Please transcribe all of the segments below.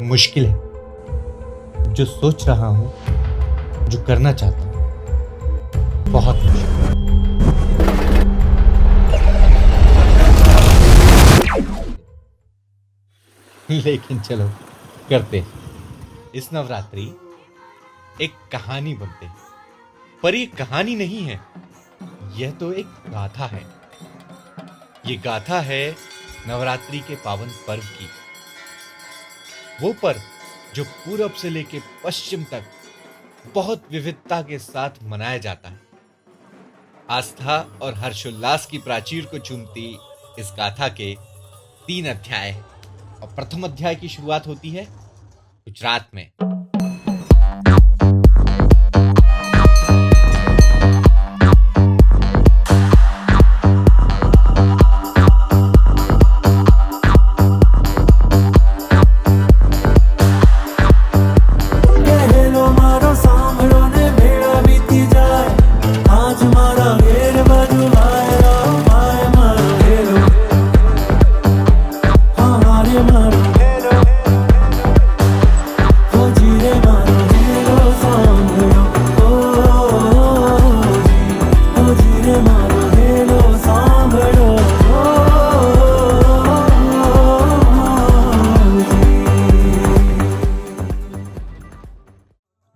मुश्किल है। जो सोच रहा हूं, जो करना चाहता हूं, बहुत मुश्किल। लेकिन चलो करते हैं। इस नवरात्रि एक कहानी बनते हैं, पर ये कहानी नहीं है, यह तो एक गाथा है। ये गाथा है नवरात्रि के पावन पर्व की। वो पर्व जो पूरब से लेकर पश्चिम तक बहुत विविधता के साथ मनाया जाता है। आस्था और हर्षोल्लास की प्राचीर को चूमती इस गाथा के 3 अध्याय हैं और प्रथम अध्याय की शुरुआत होती है गुजरात में।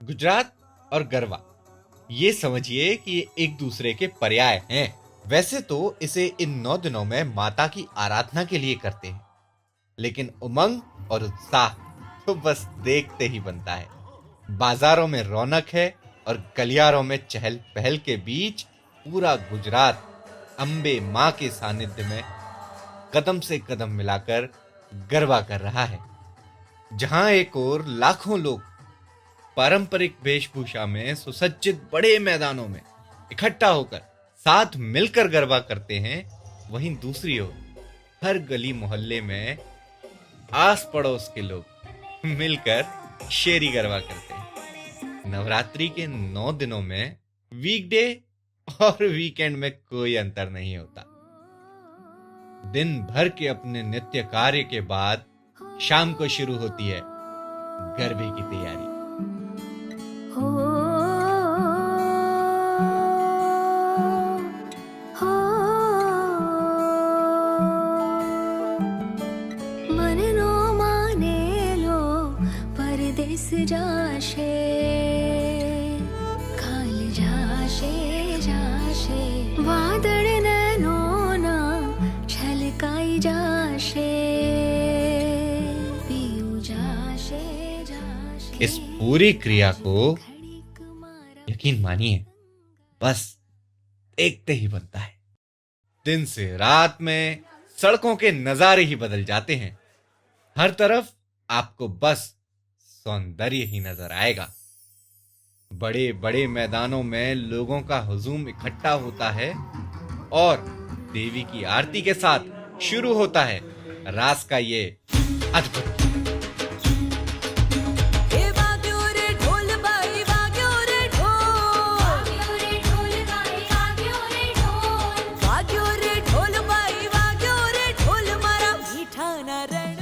गुजरात और गरबा, ये समझिए कि ये एक दूसरे के पर्याय हैं। वैसे तो इसे इन 9 दिनों में माता की आराधना के लिए करते हैं, लेकिन उमंग और उत्साह तो बस देखते ही बनता है। बाजारों में रौनक है और गलियारों में चहल पहल के बीच पूरा गुजरात अंबे मां के सानिध्य में कदम से कदम मिलाकर गरबा कर रहा है। जहां एक ओर लाखों लोग पारंपरिक वेशभूषा में सुसज्जित बड़े मैदानों में इकट्ठा होकर साथ मिलकर गरबा करते हैं, वहीं दूसरी ओर हर गली मोहल्ले में आस पड़ोस के लोग मिलकर शेरी गरबा करते हैं। नवरात्रि के 9 दिनों में वीकडे और वीकेंड में कोई अंतर नहीं होता। दिन भर के अपने नित्य कार्य के बाद शाम को शुरू होती है गरबे की तैयारी। जाशे खाल जाशे वादळ नैनोना छलकाई जाशे पीऊ जाशे। इस पूरी क्रिया को यकीन मानिए बस देखते ही बनता है। दिन से रात में सड़कों के नजारे ही बदल जाते हैं। हर तरफ आपको बस सौंदर्य ही नजर आएगा। बड़े बड़े मैदानों में लोगों का हुजूम इकट्ठा होता है और देवी की आरती के साथ शुरू होता है रास का ये अद्भुत।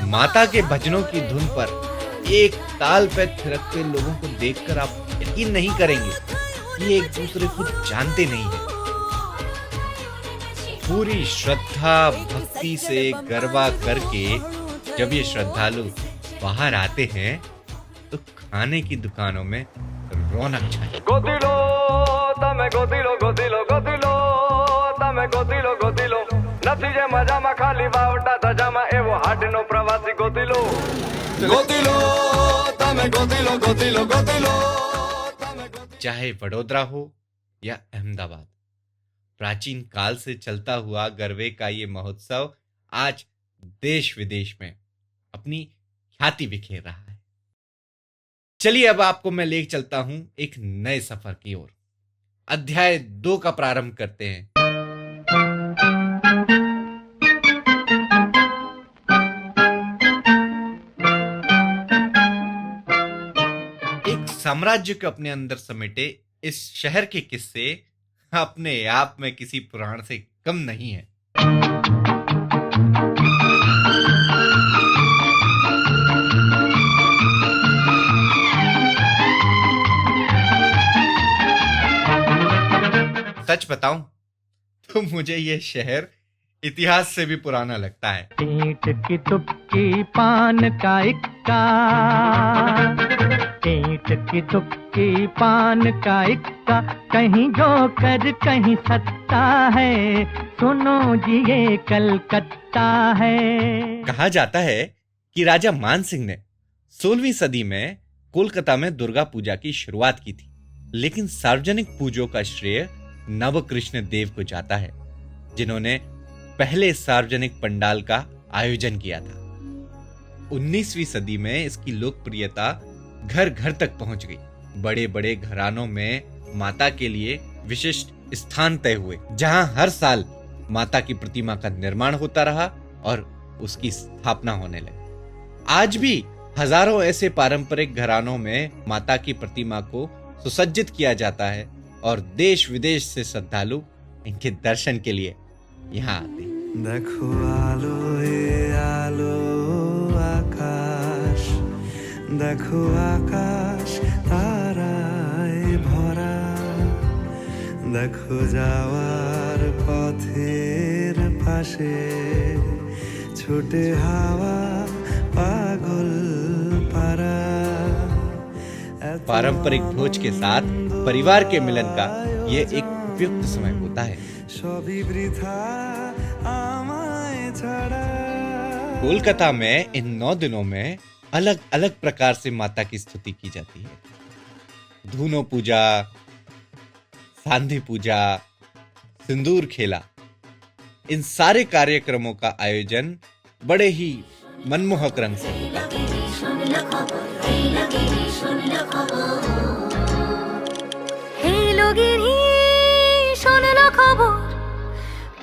माता के भजनों की धुन पर एक ताल पे थिरकते लोगों को देखकर आप यकीन नहीं करेंगे कि एक दूसरे को जानते नहीं है। पूरी श्रद्धा भक्ति से गरबा करके जब ये श्रद्धालु बाहर आते हैं तो खाने की दुकानों में रौनक छाई। गोदिलो तमे गोदिलो गोदिलो गोदिलो तमे गोदिलो गोदिलो નથી જે મજામાં ખાલી વાવટા ધજામાં એવો હાડનો પ્રવાસી ગોદિલો ગોદિલો તમે ગોદિલો ગોદિલો ગોદિલો। चाहे वडोदरा हो या अहमदाबाद, प्राचीन काल से चलता हुआ गरबे का ये महोत्सव आज देश विदेश में अपनी ख्याति बिखेर रहा है। चलिए अब आपको मैं ले चलता हूं एक नए सफर की ओर। अध्याय 2 का प्रारंभ करते हैं। साम्राज्य को अपने अंदर समेटे इस शहर के किस्से अपने आप में किसी पुराण से कम नहीं है। सच बताऊं तो मुझे ये शहर इतिहास से भी पुराना लगता है। ईंट की तुक्की पान का इक्का, ईंट की तुक्की पान का इक्का, कहीं जोकर कहीं सत्ता है, सुनो जी ये कलकत्ता है। कहा जाता है कि राजा मान सिंह ने 16वीं सदी में कोलकाता में दुर्गा पूजा की शुरुआत की थी, लेकिन सार्वजनिक पूजों का श्रेय नवकृष्ण देव को जाता है, जिन्होंने पहले सार्वजनिक पंडाल का आयोजन किया था। 19वीं सदी में इसकी लोकप्रियता घर घर तक पहुंच गई। बड़े बड़े घरानों में माता के लिए विशिष्ट स्थान तय हुए, जहां हर साल माता की प्रतिमा का निर्माण होता रहा और उसकी स्थापना होने लगी। आज भी हजारों ऐसे पारंपरिक घरानों में माता की प्रतिमा को सुसज्जित किया जाता है और देश विदेश से श्रद्धालु इनके दर्शन के लिए यहाँ आते हैं। देखो आलो ए आलो आकाश, देखो आकाश ताराय भरा, देखो যাওয়ার পথের পাশে ছুটে হাওয়া পাগল পারা। पारंपरिक भोज के साथ परिवार के मिलन का ये एक उपयुक्त समय होता है। সবই বৃথা আমায় ছাড়া। कोलकाता में इन 9 दिनों में अलग अलग प्रकार से माता की स्तुति की जाती है। धूनो पूजा, सांधी पूजा, सिंदूर खेला, इन सारे कार्यक्रमों का आयोजन बड़े ही मनमोहक रंग से होता है। হেলোগিরি শোনলো খবর,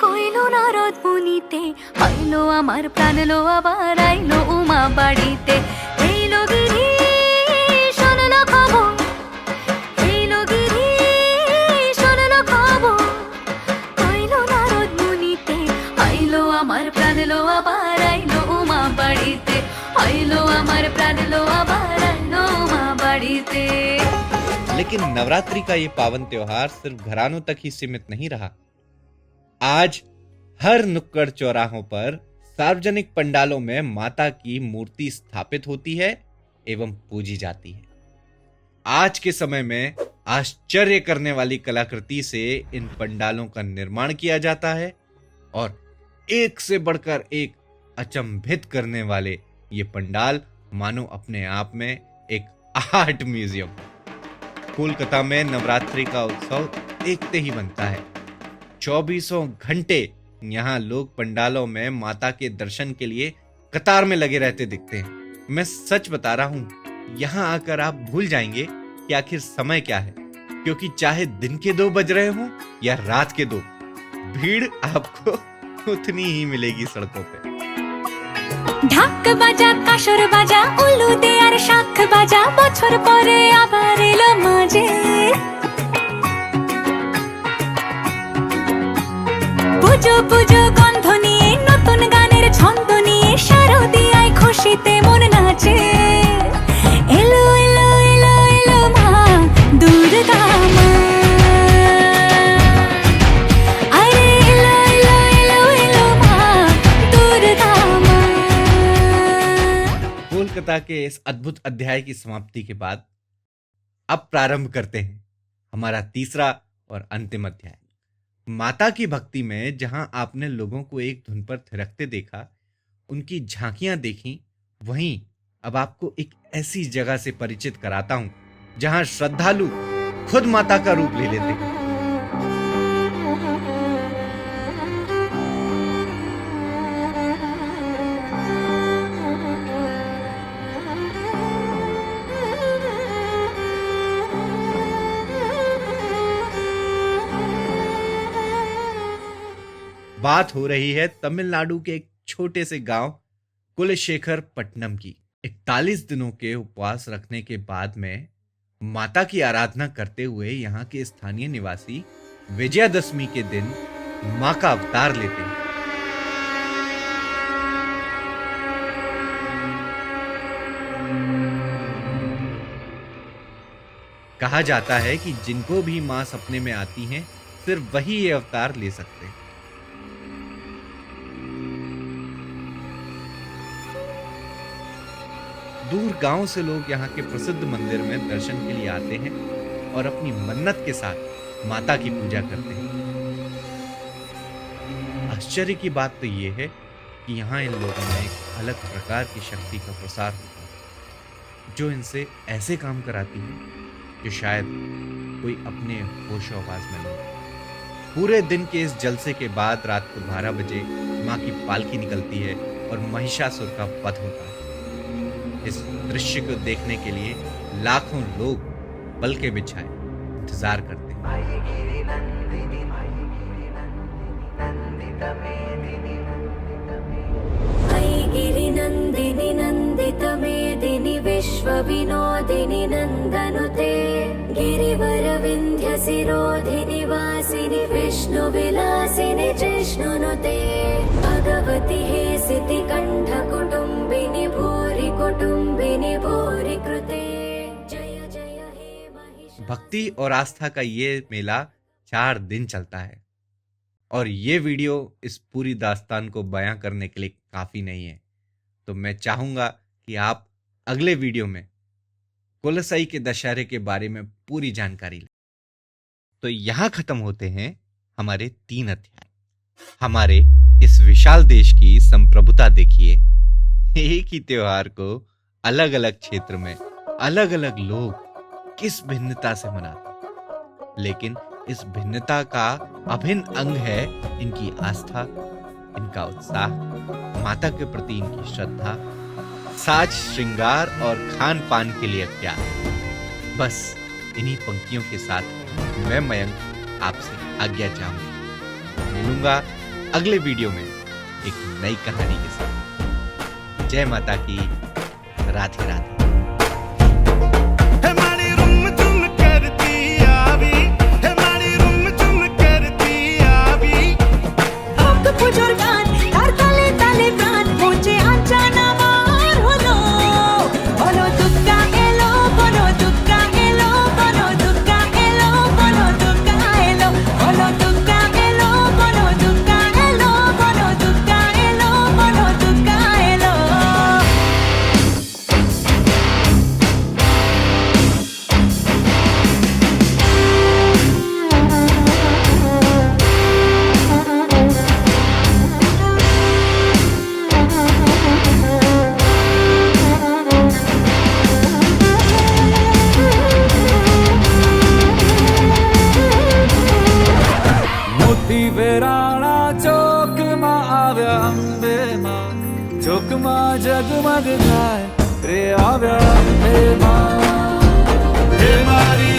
কইলো নারদ মুনিতে, আইলো আমার প্রাণ লো আবার আইলো উমা বাড়িতে। হেলোগিরি শোনলো খবর, হেলোগিরি শোনলো খবর, কইলো নারদ মুনিতে, আইলো আমার প্রাণ লো আবার আইলো উমা বাড়িতে, আইলো আমার প্রাণ লো আবার আইলো উমা বাড়িতে। लेकिन नवरात्रि का ये पावन त्योहार सिर्फ घरानों तक ही सीमित नहीं रहा। आज हर नुक्कड़ चौराहों पर सार्वजनिक पंडालों में माता की मूर्ति स्थापित होती है एवं पूजी जाती है। आज के समय में आश्चर्य करने वाली कलाकृति से इन पंडालों का निर्माण किया जाता है और एक से बढ़कर एक अचंभित करने वाले ये पंडाल मानो अपने आप में एक आर्ट म्यूजियम। कोलकाता में नवरात्रि का उत्सव देखते ही बनता है। 24 घंटे यहाँ लोग पंडालों में माता के दर्शन के लिए कतार में लगे रहते दिखते हैं। मैं सच बता रहा हूँ, यहाँ आकर आप भूल जाएंगे कि आखिर समय क्या है, क्योंकि चाहे दिन के 2 बज रहे हों या रात के 2, भीड़ आपको उतनी ही मिलेगी सड़कों पे। ঢাক বাজা কাসর বাজা উলু দে আর শাখ বাজা, বছর পরে আবার এলো মাঝে। পুজো পুজো গন্ধ নিয়ে নতুন গানের ছন্দ নিয়ে শারদিয়ায় খুশিতে মন নাচে। এলো এলো এলো এলো মা দুর্গা মা, আরে এলো এলো এলো এলো মা দুর্গা মা। कोलकाता के इस अद्भुत अध्याय की समाप्ति के बाद अब प्रारंभ करते हैं हमारा तीसरा और अंतिम अध्याय। माता की भक्ति में जहां आपने लोगों को एक धुन पर थिरकते देखा, उनकी झांकियां देखी, वहीं अब आपको एक ऐसी जगह से परिचित कराता हूं जहां श्रद्धालु खुद माता का रूप ले लेते हैं। बात हो रही है तमिलनाडु के एक छोटे से गांव कुलशेखर पट्टनम की। 41 दिनों के उपवास रखने के बाद में माता की आराधना करते हुए यहाँ के स्थानीय निवासी विजयादशमी के दिन माँ का अवतार लेते हैं। कहा जाता है कि जिनको भी माँ सपने में आती हैं, सिर्फ वही ये अवतार ले सकते हैं। दूर गांव से लोग यहाँ के प्रसिद्ध मंदिर में दर्शन के लिए आते हैं और अपनी मन्नत के साथ माता की पूजा करते हैं। आश्चर्य की बात तो ये है कि यहाँ इन लोगों में एक अलग प्रकार की शक्ति का प्रसार होता है जो इनसे ऐसे काम कराती है जो शायद कोई अपने होशो आवाज में नहीं। पूरे दिन के इस जलसे के बाद रात को 12 बजे माँ की पालकी निकलती है और महिषासुर का वध होता है। इस दृश्य को देखने के लिए लाखों लोग पलके बिछाए इंतजार करते हैं। ऐगिरि नन्दिनि नन्दित मेदिनि विश्व विनोदिनि नन्दनुते गिरिवर विन्ध्य शिरोधिनि वासिनि विष्णु विलासिनि जिष्णुनुते भगवति हे सिति कंठ कुटुम्बिनि भूरि कृते जय जय हे महिष। भक्ति और आस्था का ये मेला 4 दिन चलता है और ये वीडियो इस पूरी दास्तान को बयां करने के लिए काफी नहीं है, तो मैं चाहूंगा कि आप अगले वीडियो में कुलसाई के दशहरे के बारे में पूरी जानकारी लें। तो यहां खत्म होते हैं हमारे 3 अध्याय। हमारे इस विशाल देश की संप्रभुता देखिए। एक ही त्योहार को अलग अलग क्षेत्र में अलग अलग लोग किस भिन्नता से मनाते हैं, लेकिन इस भिन्नता का अभिन्न अंग है इनकी आस्था, इनका उत्साह, माता के प्रति इनकी श्रद्धा, साज श्रृंगार और खान पान के लिए प्यार। बस इन्हीं पंक्तियों के साथ मैं मयंक आपसे आज्ञा चाहूंगा। मिलूंगा अगले वीडियो में एक नई कहानी के साथ। जय माता की। राधे राधे। जगमग થાય રે આવ્યા હે મારી